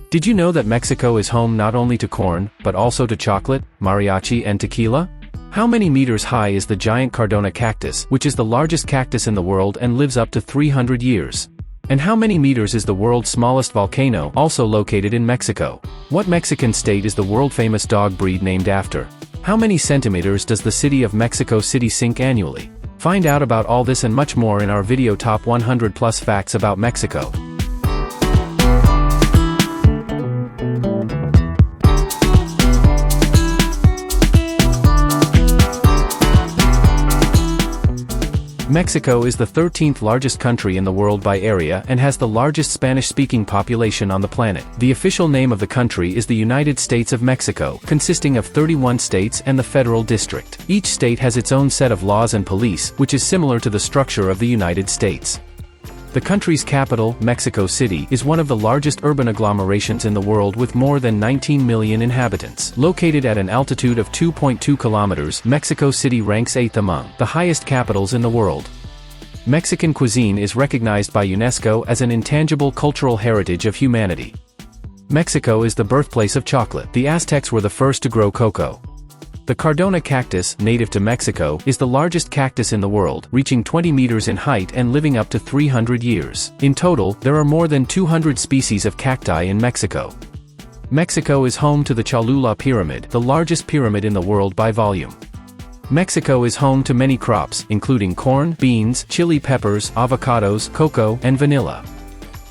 Did you know that Mexico is home not only to corn, but also to chocolate, mariachi and tequila? How many meters high is the giant Cardona cactus, which is the largest cactus in the world and lives up to 300 years? And how many meters is the world's smallest volcano, also located in Mexico? What Mexican state is the world-famous dog breed named after? How many centimeters does the city of Mexico City sink annually? Find out about all this and much more in our video Top 100 Plus Facts about Mexico. Mexico is the 13th largest country in the world by area and has the largest Spanish-speaking population on the planet. The official name of the country is the United States of Mexico, consisting of 31 states and the federal district. Each state has its own set of laws and police, which is similar to the structure of the United States. The country's capital, Mexico City, is one of the largest urban agglomerations in the world with more than 19 million inhabitants. Located at an altitude of 2.2 kilometers, Mexico City ranks 8th among the highest capitals in the world. Mexican cuisine is recognized by UNESCO as an intangible cultural heritage of humanity. Mexico is the birthplace of chocolate. The Aztecs were the first to grow cocoa. The Cardona cactus, native to Mexico, is the largest cactus in the world, reaching 20 meters in height and living up to 300 years. In total, there are more than 200 species of cacti in Mexico. Mexico is home to the Cholula Pyramid, the largest pyramid in the world by volume. Mexico is home to many crops, including corn, beans, chili peppers, avocados, cocoa, and vanilla.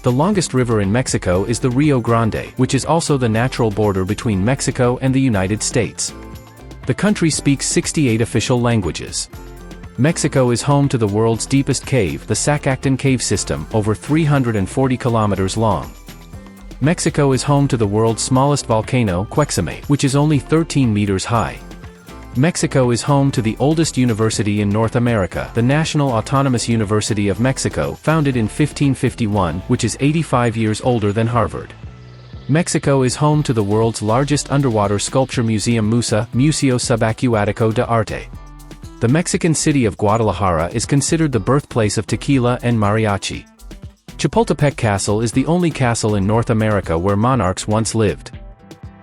The longest river in Mexico is the Rio Grande, which is also the natural border between Mexico and the United States. The country speaks 68 official languages. Mexico is home to the world's deepest cave, the Zacactan Cave System, over 340 kilometers long. Mexico is home to the world's smallest volcano, Quexime, which is only 13 meters high. Mexico is home to the oldest university in North America, the National Autonomous University of Mexico, founded in 1551, which is 85 years older than Harvard. Mexico is home to the world's largest underwater sculpture museum Museo Subacuático de Arte. The Mexican city of Guadalajara is considered the birthplace of tequila and mariachi. Chapultepec Castle is the only castle in North America where monarchs once lived.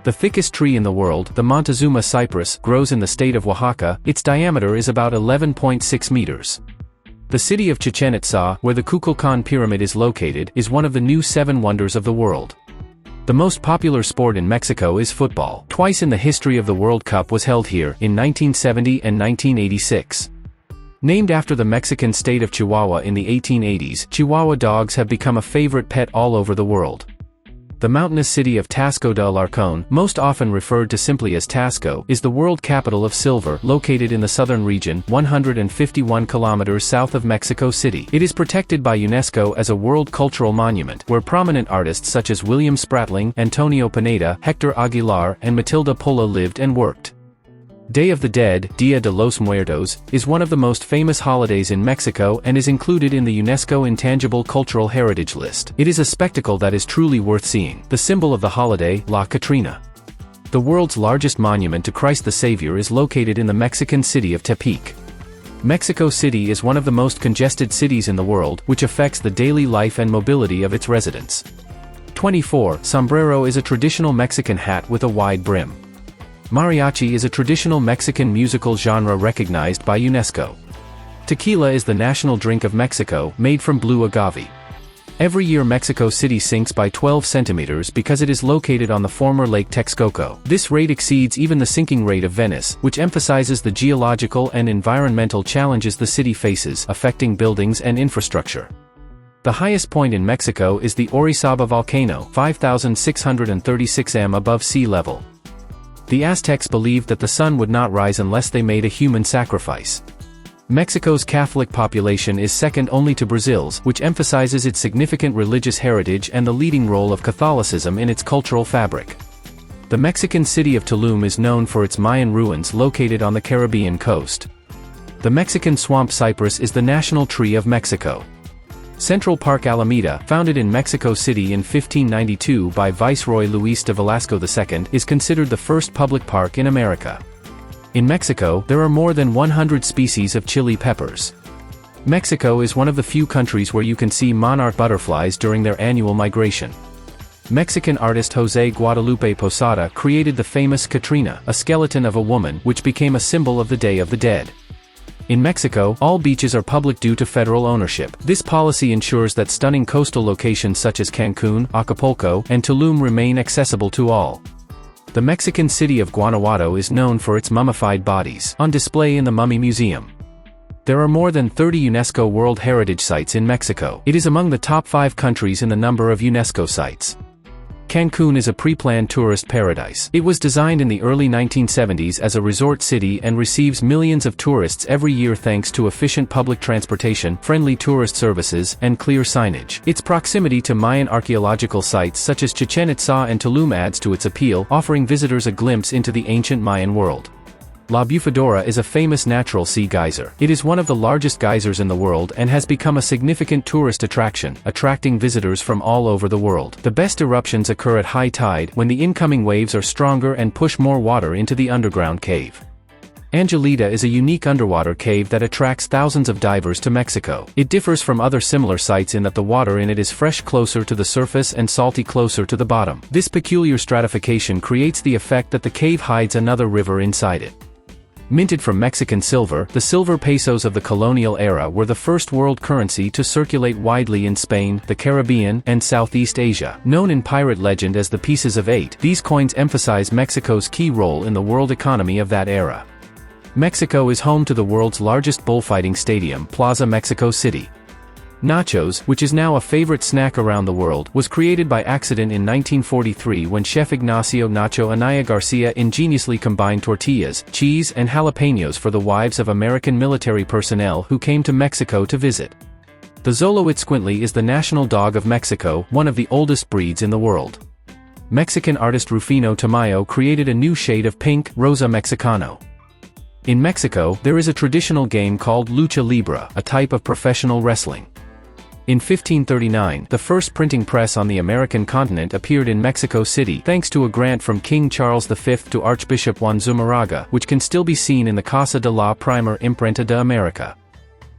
The thickest tree in the world, the Montezuma cypress, grows in the state of Oaxaca. Its diameter is about 11.6 meters. The city of Chichen Itza, where the Kukulkan Pyramid is located, is one of the new 7 wonders of the world. The most popular sport in Mexico is football. Twice in the history of the World Cup was held here, in 1970 and 1986. Named after the Mexican state of Chihuahua in the 1880s, Chihuahua dogs have become a favorite pet all over the world. The mountainous city of Tasco de Alarcón, most often referred to simply as Tasco, is the world capital of silver, located in the southern region, 151 kilometers south of Mexico City. It is protected by UNESCO as a World Cultural Monument, where prominent artists such as William Spratling, Antonio Pineda, Hector Aguilar, and Matilda Pola lived and worked. Day of the Dead, Dia de los Muertos, is one of the most famous holidays in Mexico and is included in the UNESCO Intangible Cultural Heritage List. It is a spectacle that is truly worth seeing. The symbol of the holiday, La Catrina. The world's largest monument to Christ the Savior is located in the Mexican city of Tepic. Mexico City is one of the most congested cities in the world, which affects the daily life and mobility of its residents. 24. Sombrero is a traditional Mexican hat with a wide brim. Mariachi is a traditional Mexican musical genre recognized by UNESCO. Tequila is the national drink of Mexico, made from blue agave. Every year Mexico City sinks by 12 centimeters because it is located on the former Lake Texcoco. This rate exceeds even the sinking rate of Venice, which emphasizes the geological and environmental challenges the city faces, affecting buildings and infrastructure. The highest point in Mexico is the Orizaba volcano, 5,636 m above sea level. The Aztecs believed that the sun would not rise unless they made a human sacrifice. Mexico's Catholic population is second only to Brazil's, which emphasizes its significant religious heritage and the leading role of Catholicism in its cultural fabric. The Mexican city of Tulum is known for its Mayan ruins located on the Caribbean coast. The Mexican swamp cypress is the national tree of Mexico. Central Park Alameda, founded in Mexico City in 1592 by Viceroy Luis de Velasco II, is considered the first public park in America. In Mexico, there are more than 100 species of chili peppers. Mexico is one of the few countries where you can see monarch butterflies during their annual migration. Mexican artist José Guadalupe Posada created the famous Catrina, a skeleton of a woman, which became a symbol of the Day of the Dead. In Mexico, all beaches are public due to federal ownership. This policy ensures that stunning coastal locations such as Cancun, Acapulco, and Tulum remain accessible to all. The Mexican city of Guanajuato is known for its mummified bodies, on display in the Mummy Museum. There are more than 30 UNESCO World Heritage Sites in Mexico. It is among the top 5 countries in the number of UNESCO sites. Cancun is a pre-planned tourist paradise. It was designed in the early 1970s as a resort city and receives millions of tourists every year thanks to efficient public transportation, friendly tourist services, and clear signage. Its proximity to Mayan archaeological sites such as Chichen Itza and Tulum adds to its appeal, offering visitors a glimpse into the ancient Mayan world. La Bufadora is a famous natural sea geyser. It is one of the largest geysers in the world and has become a significant tourist attraction, attracting visitors from all over the world. The best eruptions occur at high tide, when the incoming waves are stronger and push more water into the underground cave. Angelita is a unique underwater cave that attracts thousands of divers to Mexico. It differs from other similar sites in that the water in it is fresh closer to the surface and salty closer to the bottom. This peculiar stratification creates the effect that the cave hides another river inside it. Minted from Mexican silver, the silver pesos of the colonial era were the first world currency to circulate widely in Spain, the Caribbean, and Southeast Asia. Known in pirate legend as the Pieces of Eight, these coins emphasize Mexico's key role in the world economy of that era. Mexico is home to the world's largest bullfighting stadium, Plaza Mexico City. Nachos, which is now a favorite snack around the world, was created by accident in 1943 when chef Ignacio Nacho Anaya Garcia ingeniously combined tortillas, cheese, and jalapenos for the wives of American military personnel who came to Mexico to visit. The Xoloitzcuintli is the national dog of Mexico, one of the oldest breeds in the world. Mexican artist Rufino Tamayo created a new shade of pink, Rosa Mexicano. In Mexico, there is a traditional game called lucha libre, a type of professional wrestling. In 1539, the first printing press on the American continent appeared in Mexico City thanks to a grant from King Charles V to Archbishop Juan Zumarraga, which can still be seen in the Casa de la Primer Imprenta de America.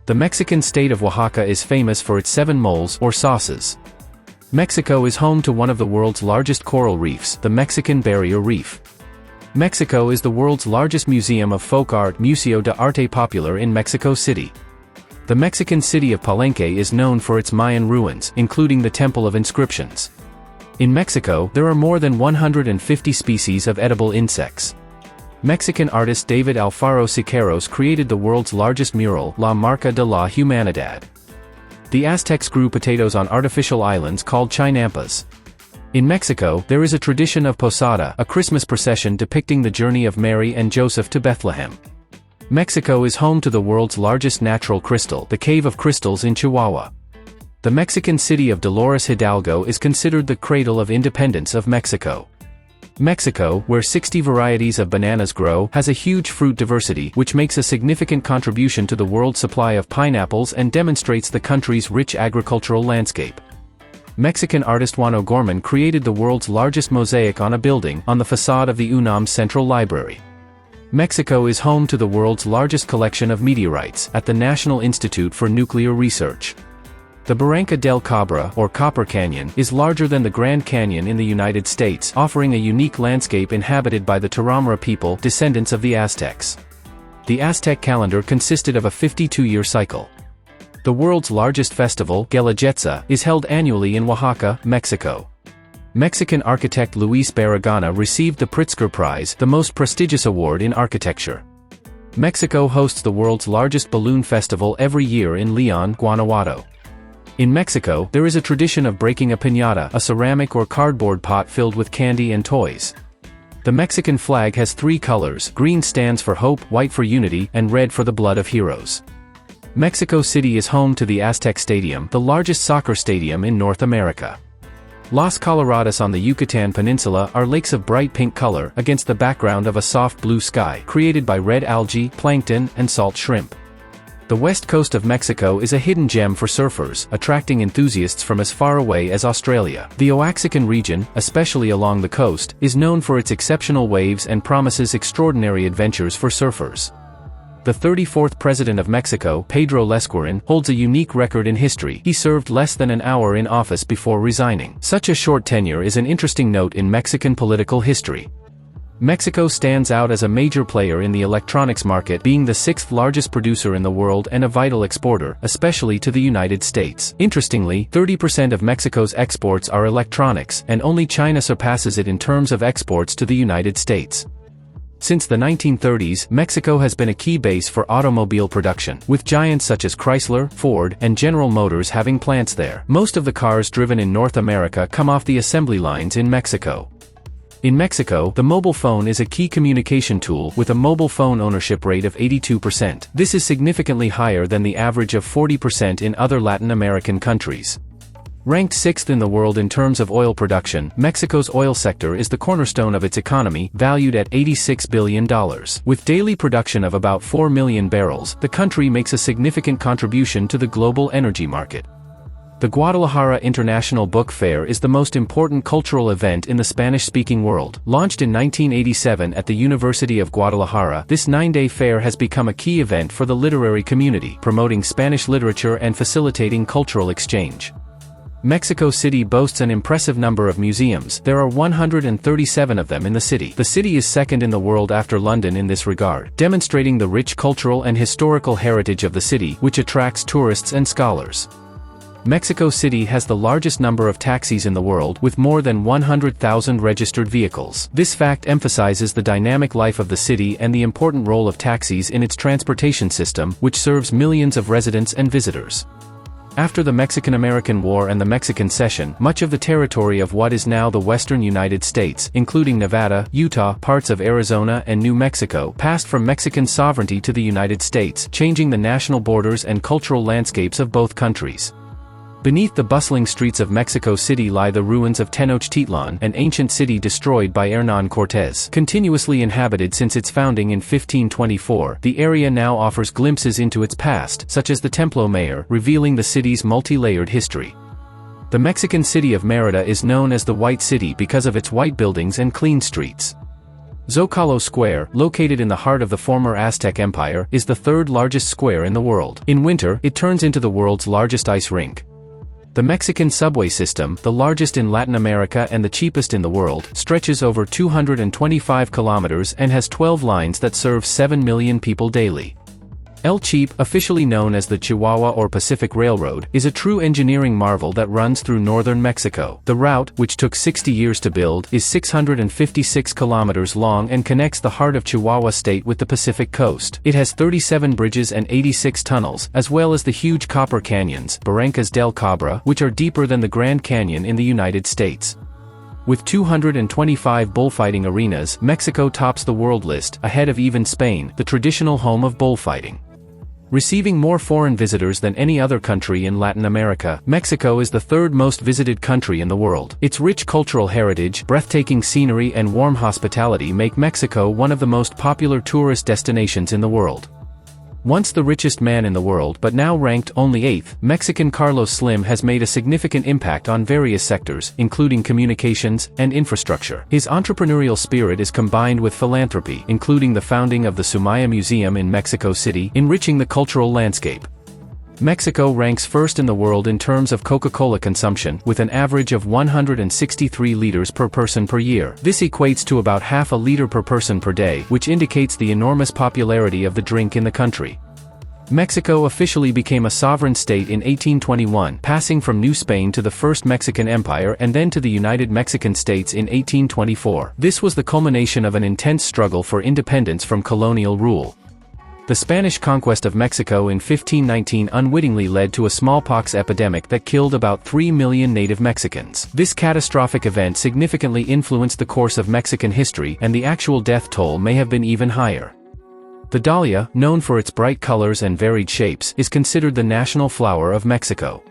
The Mexican state of Oaxaca is famous for its 7 moles, or sauces. Mexico is home to one of the world's largest coral reefs, the Mexican Barrier Reef. Mexico is the world's largest museum of folk art, Museo de Arte Popular in Mexico City. The Mexican city of Palenque is known for its Mayan ruins, including the Temple of Inscriptions. In Mexico, there are more than 150 species of edible insects. Mexican artist David Alfaro Siqueiros created the world's largest mural, La Marca de la Humanidad. The Aztecs grew potatoes on artificial islands called chinampas. In Mexico, there is a tradition of Posada, a Christmas procession depicting the journey of Mary and Joseph to Bethlehem. Mexico is home to the world's largest natural crystal, the Cave of Crystals in Chihuahua. The Mexican city of Dolores Hidalgo is considered the cradle of independence of Mexico. Mexico, where 60 varieties of bananas grow, has a huge fruit diversity, which makes a significant contribution to the world supply of pineapples and demonstrates the country's rich agricultural landscape. Mexican artist Juan O'Gorman created the world's largest mosaic on a building, on the facade of the UNAM Central Library. Mexico is home to the world's largest collection of meteorites, at the National Institute for Nuclear Research. The Barranca del Cabra, or Copper Canyon, is larger than the Grand Canyon in the United States, offering a unique landscape inhabited by the Tarahumara people, descendants of the Aztecs. The Aztec calendar consisted of a 52-year cycle. The world's largest festival, Guelaguetza, is held annually in Oaxaca, Mexico. Mexican architect Luis Barragana received the Pritzker Prize, the most prestigious award in architecture. Mexico hosts the world's largest balloon festival every year in León, Guanajuato. In Mexico, there is a tradition of breaking a piñata, a ceramic or cardboard pot filled with candy and toys. The Mexican flag has 3 colors: green stands for hope, white for unity, and red for the blood of heroes. Mexico City is home to the Aztec Stadium, the largest soccer stadium in North America. Los Colorados on the Yucatan Peninsula are lakes of bright pink color, against the background of a soft blue sky, created by red algae, plankton, and salt shrimp. The west coast of Mexico is a hidden gem for surfers, attracting enthusiasts from as far away as Australia. The Oaxacan region, especially along the coast, is known for its exceptional waves and promises extraordinary adventures for surfers. The 34th President of Mexico, Pedro Lescurin, holds a unique record in history. He served less than an hour in office before resigning. Such a short tenure is an interesting note in Mexican political history. Mexico stands out as a major player in the electronics market, being the 6th largest producer in the world and a vital exporter, especially to the United States. Interestingly, 30% of Mexico's exports are electronics, and only China surpasses it in terms of exports to the United States. Since the 1930s, Mexico has been a key base for automobile production, with giants such as Chrysler, Ford, and General Motors having plants there. Most of the cars driven in North America come off the assembly lines in Mexico. In Mexico, the mobile phone is a key communication tool, with a mobile phone ownership rate of 82%. This is significantly higher than the average of 40% in other Latin American countries. Ranked 6th in the world in terms of oil production, Mexico's oil sector is the cornerstone of its economy, valued at $86 billion. With daily production of about 4 million barrels, the country makes a significant contribution to the global energy market. The Guadalajara International Book Fair is the most important cultural event in the Spanish-speaking world. Launched in 1987 at the University of Guadalajara, this 9-day fair has become a key event for the literary community, promoting Spanish literature and facilitating cultural exchange. Mexico City boasts an impressive number of museums. There are 137 of them in the city. The city is second in the world after London in this regard, demonstrating the rich cultural and historical heritage of the city, which attracts tourists and scholars. Mexico City has the largest number of taxis in the world, with more than 100,000 registered vehicles. This fact emphasizes the dynamic life of the city and the important role of taxis in its transportation system, which serves millions of residents and visitors. After the Mexican-American War and the Mexican Cession, much of the territory of what is now the western United States, including Nevada, Utah, parts of Arizona and New Mexico, passed from Mexican sovereignty to the United States, changing the national borders and cultural landscapes of both countries. Beneath the bustling streets of Mexico City lie the ruins of Tenochtitlan, an ancient city destroyed by Hernán Cortés. Continuously inhabited since its founding in 1524, the area now offers glimpses into its past, such as the Templo Mayor, revealing the city's multi-layered history. The Mexican city of Mérida is known as the White City because of its white buildings and clean streets. Zocalo Square, located in the heart of the former Aztec Empire, is the third largest square in the world. In winter, it turns into the world's largest ice rink. The Mexican subway system, the largest in Latin America and the cheapest in the world, stretches over 225 kilometers and has 12 lines that serve 7 million people daily. El Cheap, officially known as the Chihuahua or Pacific Railroad, is a true engineering marvel that runs through northern Mexico. The route, which took 60 years to build, is 656 kilometers long and connects the heart of Chihuahua State with the Pacific coast. It has 37 bridges and 86 tunnels, as well as the huge copper canyons, Barrancas del Cabra, which are deeper than the Grand Canyon in the United States. With 225 bullfighting arenas, Mexico tops the world list, ahead of even Spain, the traditional home of bullfighting. Receiving more foreign visitors than any other country in Latin America, Mexico is the third most visited country in the world. Its rich cultural heritage, breathtaking scenery and warm hospitality make Mexico one of the most popular tourist destinations in the world. Once the richest man in the world but now ranked only 8th, Mexican Carlos Slim has made a significant impact on various sectors, including communications and infrastructure. His entrepreneurial spirit is combined with philanthropy, including the founding of the Sumaya Museum in Mexico City, enriching the cultural landscape. Mexico ranks first in the world in terms of Coca-Cola consumption, with an average of 163 liters per person per year. This equates to about half a liter per person per day, which indicates the enormous popularity of the drink in the country. Mexico officially became a sovereign state in 1821, passing from New Spain to the First Mexican Empire and then to the United Mexican States in 1824. This was the culmination of an intense struggle for independence from colonial rule. The Spanish conquest of Mexico in 1519 unwittingly led to a smallpox epidemic that killed about 3 million native Mexicans. This catastrophic event significantly influenced the course of Mexican history, and the actual death toll may have been even higher. The dahlia, known for its bright colors and varied shapes, is considered the national flower of Mexico.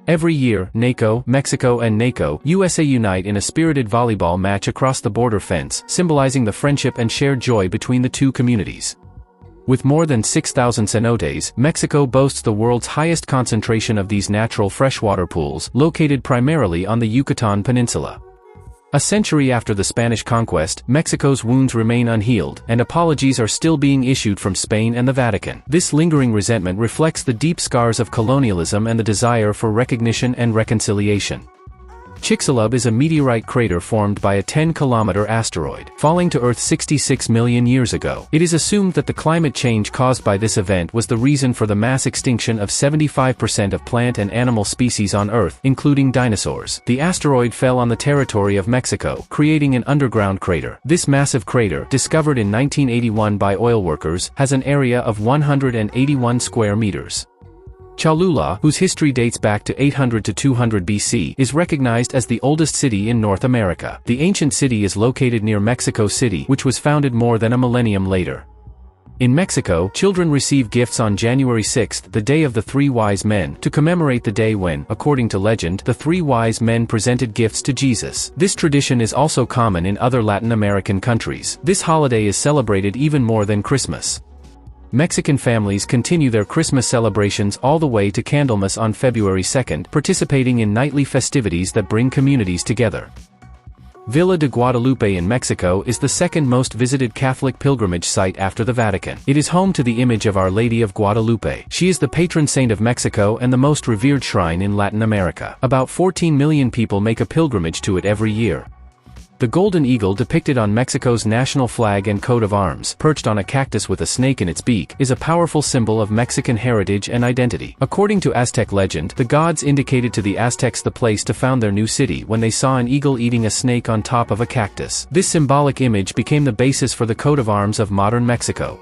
Every year, Mexico and NACO, USA unite in a spirited volleyball match across the border fence, symbolizing the friendship and shared joy between the two communities. With more than 6,000 cenotes, Mexico boasts the world's highest concentration of these natural freshwater pools, located primarily on the Yucatan Peninsula. A century after the Spanish conquest, Mexico's wounds remain unhealed, and apologies are still being issued from Spain and the Vatican. This lingering resentment reflects the deep scars of colonialism and the desire for recognition and reconciliation. Chicxulub is a meteorite crater formed by a 10-kilometer asteroid, falling to Earth 66 million years ago. It is assumed that the climate change caused by this event was the reason for the mass extinction of 75% of plant and animal species on Earth, including dinosaurs. The asteroid fell on the territory of Mexico, creating an underground crater. This massive crater, discovered in 1981 by oil workers, has an area of 181 square meters. Cholula, whose history dates back to 800 to 200 BC, is recognized as the oldest city in North America. The ancient city is located near Mexico City, which was founded more than a millennium later. In Mexico, children receive gifts on January 6, the Day of the Three Wise Men, to commemorate the day when, according to legend, the three wise men presented gifts to Jesus. This tradition is also common in other Latin American countries. This holiday is celebrated even more than Christmas. Mexican families continue their Christmas celebrations all the way to Candlemas on February 2nd, participating in nightly festivities that bring communities together. Villa de Guadalupe in Mexico is the second most visited Catholic pilgrimage site after the Vatican. It is home to the image of Our Lady of Guadalupe. She is the patron saint of Mexico and the most revered shrine in Latin America. About 14 million people make a pilgrimage to it every year. The golden eagle depicted on Mexico's national flag and coat of arms, perched on a cactus with a snake in its beak, is a powerful symbol of Mexican heritage and identity. According to Aztec legend, the gods indicated to the Aztecs the place to found their new city when they saw an eagle eating a snake on top of a cactus. This symbolic image became the basis for the coat of arms of modern Mexico.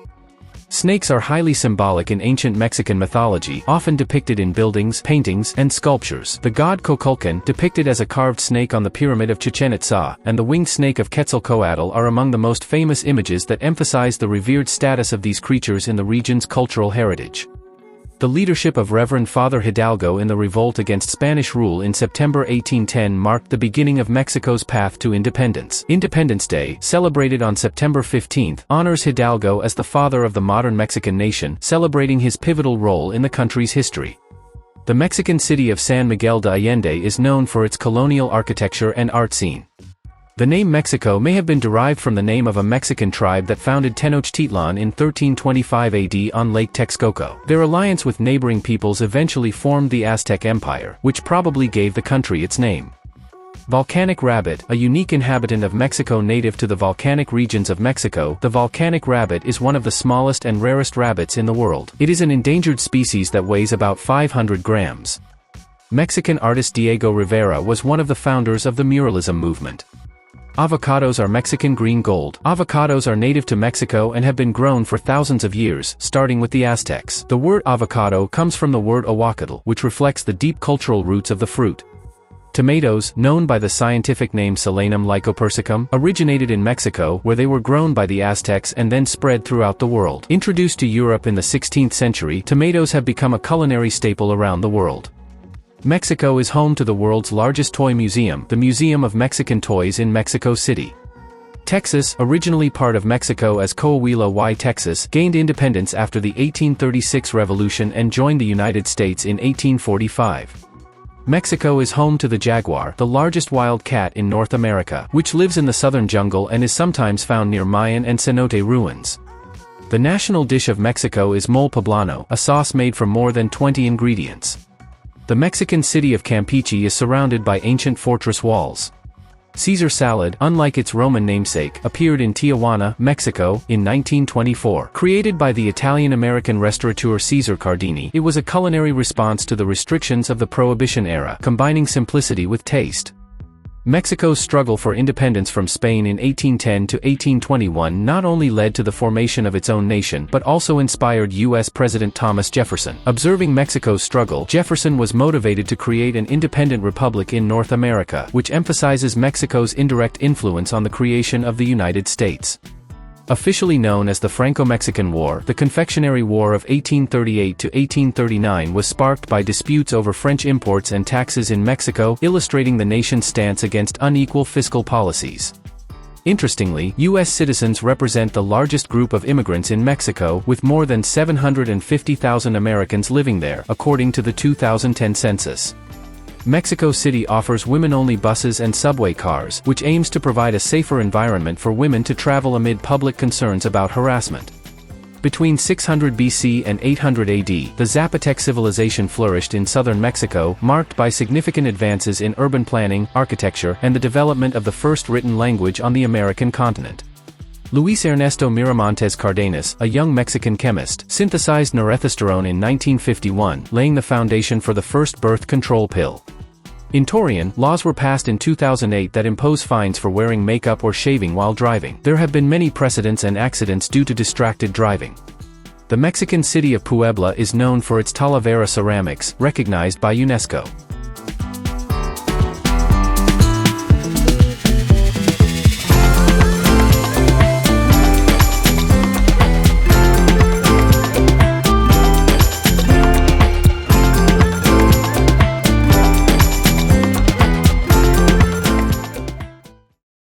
Snakes are highly symbolic in ancient Mexican mythology, often depicted in buildings, paintings, and sculptures. The god Coculcan, depicted as a carved snake on the Pyramid of Chichen Itza, and the winged snake of Quetzalcoatl are among the most famous images that emphasize the revered status of these creatures in the region's cultural heritage. The leadership of Reverend Father Hidalgo in the revolt against Spanish rule in September 1810 marked the beginning of Mexico's path to independence. Independence Day, celebrated on September 15, honors Hidalgo as the father of the modern Mexican nation, celebrating his pivotal role in the country's history. The Mexican city of San Miguel de Allende is known for its colonial architecture and art scene. The name Mexico may have been derived from the name of a Mexican tribe that founded Tenochtitlan in 1325 AD on Lake Texcoco. Their alliance with neighboring peoples eventually formed the Aztec Empire, which probably gave the country its name. Volcanic rabbit, a unique inhabitant of Mexico native to the volcanic regions of Mexico, the volcanic rabbit is one of the smallest and rarest rabbits in the world. It is an endangered species that weighs about 500 grams. Mexican artist Diego Rivera was one of the founders of the muralism movement. Avocados are Mexican green gold. Avocados are native to Mexico and have been grown for thousands of years, starting with the Aztecs. The word avocado comes from the word ahuacatl, which reflects the deep cultural roots of the fruit. Tomatoes, known by the scientific name Solanum lycopersicum, originated in Mexico, where they were grown by the Aztecs and then spread throughout the world. Introduced to Europe in the 16th century, tomatoes have become a culinary staple around the world. Mexico is home to the world's largest toy museum, the Museum of Mexican Toys in Mexico City. Texas, originally part of Mexico as Coahuila y Texas, gained independence after the 1836 Revolution and joined the United States in 1845. Mexico is home to the jaguar, the largest wild cat in North America, which lives in the southern jungle and is sometimes found near Mayan and cenote ruins. The national dish of Mexico is mole poblano, a sauce made from more than 20 ingredients. The Mexican city of Campeche is surrounded by ancient fortress walls. Caesar salad, unlike its Roman namesake, appeared in Tijuana, Mexico, in 1924. Created by the Italian-American restaurateur Cesare Cardini, it was a culinary response to the restrictions of the Prohibition era, combining simplicity with taste. Mexico's struggle for independence from Spain in 1810 to 1821 not only led to the formation of its own nation but also inspired U.S. President Thomas Jefferson. Observing Mexico's struggle, Jefferson was motivated to create an independent republic in North America, which emphasizes Mexico's indirect influence on the creation of the United States. Officially known as the Franco-Mexican War, the Confectionery War of 1838 to 1839 was sparked by disputes over French imports and taxes in Mexico, illustrating the nation's stance against unequal fiscal policies. Interestingly, U.S. citizens represent the largest group of immigrants in Mexico, with more than 750,000 Americans living there, according to the 2010 census. Mexico City offers women-only buses and subway cars, which aims to provide a safer environment for women to travel amid public concerns about harassment. Between 600 BC and 800 AD, the Zapotec civilization flourished in southern Mexico, marked by significant advances in urban planning, architecture, and the development of the first written language on the American continent. Luis Ernesto Miramontes Cardenas, a young Mexican chemist, synthesized norethasterone in 1951, laying the foundation for the first birth control pill. In Torreon, laws were passed in 2008 that impose fines for wearing makeup or shaving while driving. There have been many precedents and accidents due to distracted driving. The Mexican city of Puebla is known for its Talavera ceramics, recognized by UNESCO.